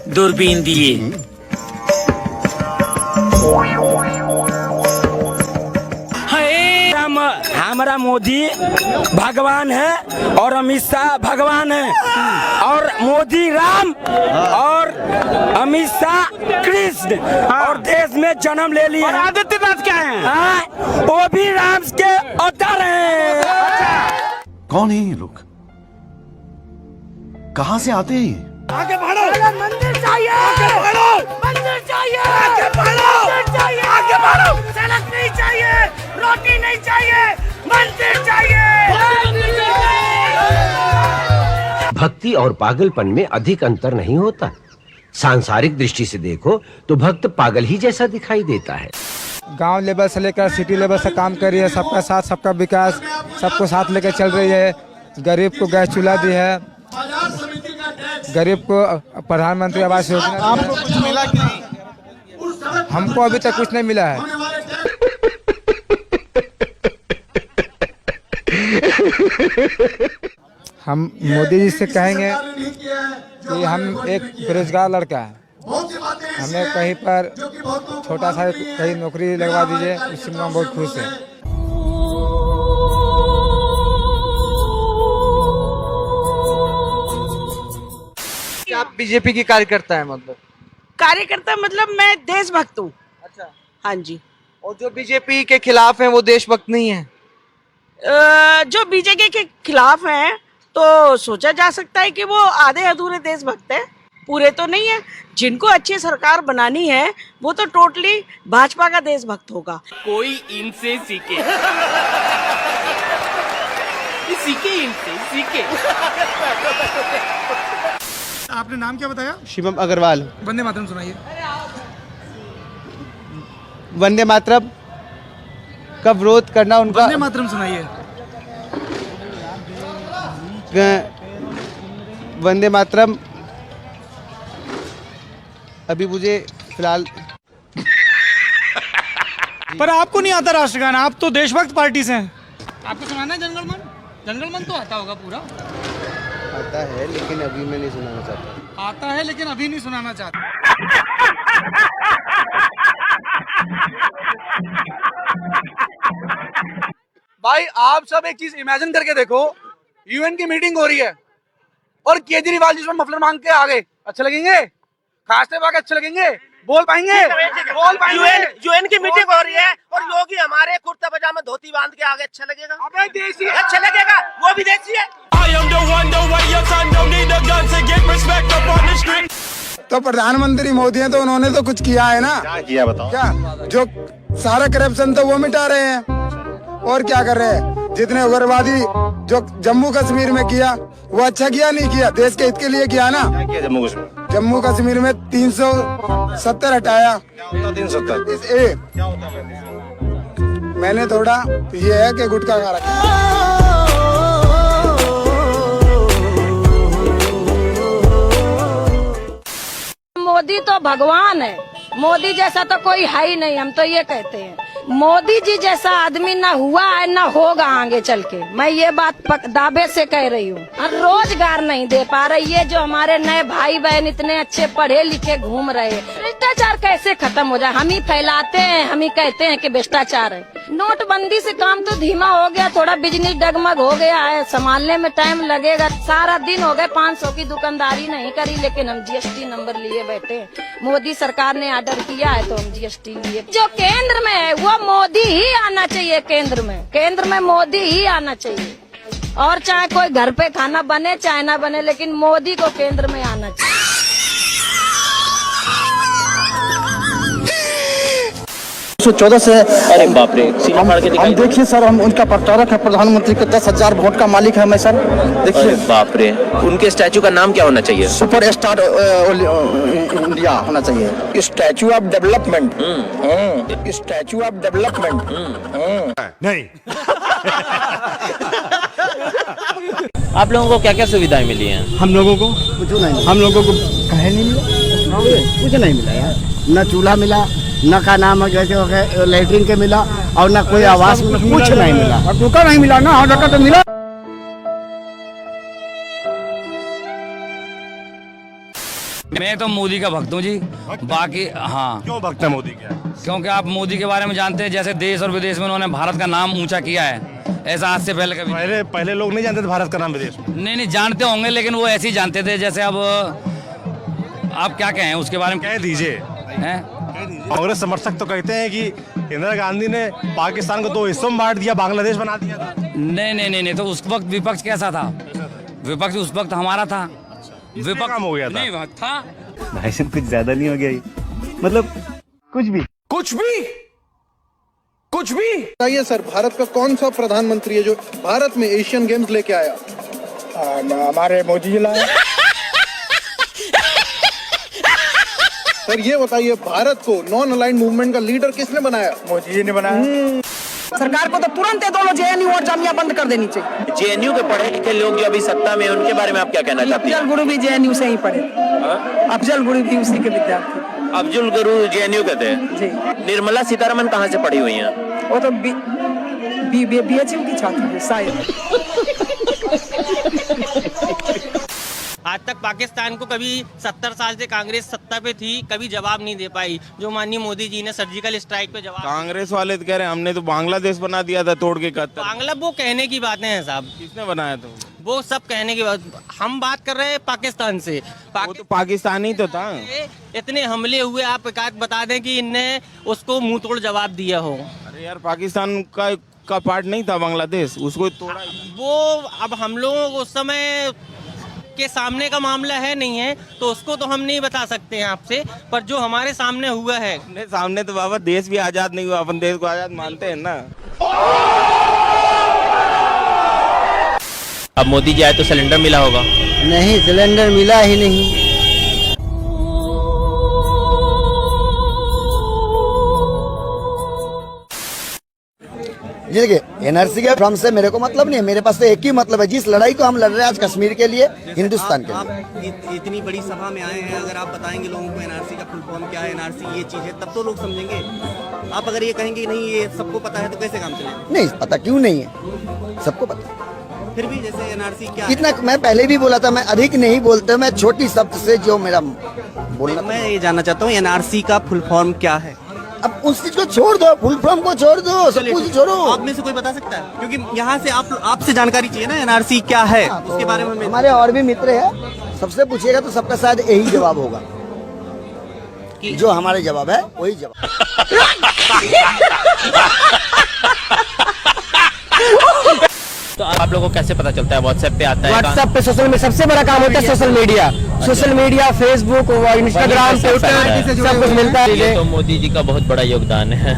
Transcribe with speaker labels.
Speaker 1: दूरबीन दिए। हमारा मोदी भगवान है और अमित शाह भगवान है और मोदी राम और अमित शाह कृष्ण और देश में जन्म ले लिया।
Speaker 2: आदित्यनाथ क्या है?
Speaker 1: वो भी राम के अवतार हैं।
Speaker 3: कौन है ये लोग? कहाँ से आते हैं?
Speaker 1: आगे बढ़ो, मंदिर चाहिए, आगे बढ़ो, मंदिर चाहिए, आगे बढ़ो, मंदिर चाहिए, आगे बढ़ो, सड़क नहीं चाहिए, रोटी नहीं चाहिए, मंदिर चाहिए।
Speaker 4: भक्ति और पागलपन में अधिक अंतर नहीं होता। सांसारिक दृष्टि से देखो तो भक्त पागल ही जैसा दिखाई देता है।
Speaker 5: गांव लेवल से लेकर सिटी लेवल से काम कर रही है, सबका साथ सबका विकास, सबको साथ लेकर चल रही है। गरीब को गैस चूल्हा दी है, गरीब को प्रधानमंत्री आवास योजना।
Speaker 3: आपको कुछ मिला कि नहीं?
Speaker 5: हमको अभी तक कुछ नहीं मिला है। हम मोदी जी से कहेंगे कि हम एक बेरोजगार लड़का है, हमें कहीं पर छोटा सा कहीं नौकरी लगवा दीजिए, उससे हम बहुत खुश हैं।
Speaker 2: आप बीजेपी की कार्यकर्ता है मतलब?
Speaker 6: कार्यकर्ता मतलब मैं देशभक्त हूँ।
Speaker 2: अच्छा।
Speaker 6: हाँ जी।
Speaker 2: और जो बीजेपी के खिलाफ हैं वो देशभक्त नहीं है?
Speaker 6: जो बीजेपी के खिलाफ हैं तो सोचा जा सकता है कि वो आधे अधूरे देशभक्त हैं, पूरे तो नहीं है। जिनको अच्छी सरकार बनानी है वो तो टोटली भाजपा का देशभक्त होगा।
Speaker 1: कोई इनसे सीखे, सीखे इनसे सीखे।
Speaker 7: आपने नाम क्या बताया?
Speaker 2: शिवम अग्रवाल।
Speaker 7: वंदे मातरम सुनाइए।
Speaker 2: वंदे मातरम का विरोध करना उनका।
Speaker 7: वंदे मातरम सुनाइए।
Speaker 2: वंदे मातरम अभी मुझे फिलहाल।
Speaker 7: पर आपको नहीं आता राष्ट्रगान, आप तो देशभक्त पार्टी से हैं। आपको सुनाना है जनगण मन? जनगण मन तो आता होगा पूरा।
Speaker 2: आता है लेकिन अभी मैं नहीं सुनाना चाहता।
Speaker 7: आता है लेकिन अभी नहीं सुनाना चाहता।
Speaker 8: भाई आप सब एक चीज इमेजिन करके देखो, यूएन की मीटिंग हो रही है और केजरीवाल जिसमें मफलर मांग के आ गए, अच्छे लगेंगे? खासते पाके अच्छे लगेंगे? बोल पाएंगे? बोल पाएंगे?
Speaker 6: यूएन की मीटिंग हो रही है और योगी हमारे कुर्ता पजामा धोती बांध के आगे, अच्छा लगेगा?
Speaker 8: अबे देसी
Speaker 6: अच्छा लगेगा, वो भी देसी है।
Speaker 5: तो प्रधानमंत्री मोदी हैं तो उन्होंने तो कुछ किया है ना?
Speaker 3: क्या किया बताओ?
Speaker 5: क्या जो सारा करप्शन तो वो मिटा रहे हैं और क्या कर रहे हैं? जितने उग्रवादी जो जम्मू कश्मीर में किया वो अच्छा किया नहीं किया? देश के हित के लिए किया ना?
Speaker 3: क्या किया जम्मू कश्मीर?
Speaker 5: जम्मू कश्मीर में 370 हटाया।
Speaker 3: 370
Speaker 5: मैंने थोड़ा ये है कि गुटखा खा रखा।
Speaker 9: मोदी तो भगवान है, मोदी जैसा तो कोई है ही नहीं। हम तो ये कहते हैं मोदी जी जैसा आदमी ना हुआ है ना होगा आगे चल के। मैं ये बात दावे से कह रही हूँ। रोजगार नहीं दे पा रही है। जो हमारे नए भाई बहन इतने अच्छे पढ़े लिखे घूम रहे हैं, भ्रष्टाचार कैसे खत्म हो जाए? हम ही फैलाते हैं, हम ही कहते हैं कि भ्रष्टाचार है। नोटबंदी से काम तो धीमा हो गया, थोड़ा बिजनेस डगमग हो गया है, संभालने में टाइम लगेगा। सारा दिन हो गए 500 की दुकानदारी नहीं करी, लेकिन हम जीएसटी नंबर लिए बैठे। मोदी सरकार ने ऑर्डर किया है तो हम जीएसटी लिए। जो केंद्र में है वो मोदी ही आना चाहिए। केंद्र में मोदी ही आना चाहिए। और चाहे कोई घर पे खाना बने चाहे ना बने, लेकिन मोदी को केंद्र में आना चाहिए।
Speaker 10: 14 से। अरे बाप रे, हम देखिए सर, हम उनका प्रचारक है, प्रधानमंत्री के 10,000 वोट का मालिक है मैं सर। देखिए
Speaker 4: बाप रे, उनके स्टैचू का नाम क्या होना चाहिए?
Speaker 10: सुपर स्टार इंडिया होना चाहिए। Statue of development. Statue of development
Speaker 3: नहीं।
Speaker 11: आप लोगों को क्या क्या सुविधाएं मिली हैं?
Speaker 10: हम लोगों को कुछ नहीं, हम लोगों को कहे नहीं मिला, कुछ नहीं मिला यार। न चूल्हा मिला, न का नाम जैसे लेटरिन के मिला, और न कोई आवास, कुछ नहीं मिला। और टुका नहीं मिला ना, और टका तो मिला।
Speaker 1: मैं तो मोदी का भक्त हूँ जी। बाकी हाँ,
Speaker 3: क्यों भक्त है मोदी के?
Speaker 1: क्योंकि आप मोदी के बारे में जानते हैं, जैसे देश और विदेश में उन्होंने भारत का नाम ऊंचा किया है, ऐसा आज से पहले कभी।
Speaker 3: पहले लोग नहीं जानते थे भारत का नाम विदेश में।
Speaker 1: नहीं जानते होंगे, लेकिन वो ऐसे ही जानते थे। जैसे अब आप क्या कहें उसके बारे में,
Speaker 3: कह दीजिए।
Speaker 1: हैं?
Speaker 3: कांग्रेस समर्थक तो कहते हैं कि इंदिरा गांधी ने पाकिस्तान को 2 हिस्सों में बांट दिया, बांग्लादेश बना दिया था।
Speaker 1: नहीं, तो उस वक्त विपक्ष कैसा था? विपक्ष उस वक्त हमारा था। विपक्ष
Speaker 3: काम हो गया था।
Speaker 1: नहीं था।
Speaker 2: भाई साहब कुछ ज्यादा नहीं हो गया ये? मतलब कुछ भी
Speaker 12: बताइए सर, भारत का कौन सा प्रधानमंत्री है जो भारत में एशियन गेम्स लेके आया?
Speaker 10: हमारे मोदी जी लाए।
Speaker 12: सर ये बताइए, भारत को नॉन अलाइंड मूवमेंट का लीडर किसने बनाया?
Speaker 10: मोदी जी ने बनाया।
Speaker 6: सरकार को तो तुरंत ये दोनों JNU और जामिया बंद कर देनी चाहिए।
Speaker 11: जेएनयू के पढ़े लिखे लोग जो अभी सत्ता में हैं, उनके बारे में आप क्या कहना चाहते हैं?
Speaker 6: अफजल गुरु भी JNU से ही पढ़े। अफजल गुरु भी उसी के विद्यार्थी।
Speaker 11: अफजल गुरु जेएनयू के थे
Speaker 6: जी।
Speaker 11: निर्मला सीतारमन कहाँ से पढ़ी हुई हैं?
Speaker 6: वो तो BHU की छात्र है शायद।
Speaker 11: आज तक पाकिस्तान को कभी 70 साल से कांग्रेस सत्ता पे थी, कभी जवाब नहीं दे पाई। जो माननीय मोदी जी ने सर्जिकल स्ट्राइक पे जवाब,
Speaker 13: कांग्रेस वाले तो कह रहे हैं हमने तो बांग्लादेश बना दिया था तोड़ के कहते।
Speaker 11: बांग्ला वो कहने की बातें हैं साहब,
Speaker 13: किसने बनाया था?
Speaker 11: वो सब कहने की बात। हम बात कर रहे हैं पाकिस्तान से।
Speaker 13: वो तो पाकिस्तानी तो था।
Speaker 11: इतने हमले हुए, आप एक आध बता दें कि इनने उसको मुंह तोड़ जवाब दिया हो।
Speaker 13: अरे यार पाकिस्तान का पार्ट नहीं था बांग्लादेश, उसको तोड़ा।
Speaker 11: वो अब हम लोगों को उस समय के सामने का मामला है नहीं है, तो उसको तो हम नहीं बता सकते हैं आपसे, पर जो हमारे सामने हुआ है।
Speaker 13: सामने तो बाबा देश भी आजाद नहीं हुआ, अपन देश को आजाद मानते हैं ना।
Speaker 11: अब मोदी जी आए तो सिलेंडर मिला होगा?
Speaker 10: नहीं, सिलेंडर मिला ही नहीं। देखिए, NRC के फॉर्म से मेरे को मतलब नहीं है, मेरे पास तो एक ही मतलब है, जिस लड़ाई को हम लड़ रहे हैं आज कश्मीर के लिए, हिंदुस्तान के लिए।
Speaker 14: इतनी बड़ी सभा में आए हैं, अगर आप बताएंगे लोगों को NRC का फुल फॉर्म क्या है, NRC ये चीज है, तब तो लोग समझेंगे। आप अगर ये कहेंगे कि नहीं ये सबको पता है, तो कैसे काम चलेगा?
Speaker 10: नहीं पता क्यों नहीं है, सबको पता।
Speaker 14: फिर भी जैसे NRC क्या
Speaker 10: इतना मैं पहले भी बोला था, मैं अधिक नहीं बोलता, मैं छोटी शब्द से जो मेरा बोलना।
Speaker 14: मैं ये जानना चाहता हूँ NRC का फुल फॉर्म क्या है?
Speaker 10: अब उस चीज को छोड़ दो, फुल फॉर्म को छोड़ दो, सब कुछ छोड़ो।
Speaker 14: आप में से कोई बता सकता है? क्योंकि यहाँ से आपसे जानकारी चाहिए ना, NRC क्या है उसके बारे में।
Speaker 10: हमारे और भी मित्र हैं, सबसे पूछिएगा तो सबका शायद यही जवाब होगा, जो हमारे जवाब है वही जवाब।
Speaker 11: तो आप लोगों को कैसे पता चलता है? व्हाट्सएप पे आता है?
Speaker 10: व्हाट्सएप पे सोशल में सबसे बड़ा काम होता है social media, Facebook, Instagram, Twitter, सब कुछ मिलता है।
Speaker 11: ये तो मोदी जी का बहुत बड़ा योगदान है।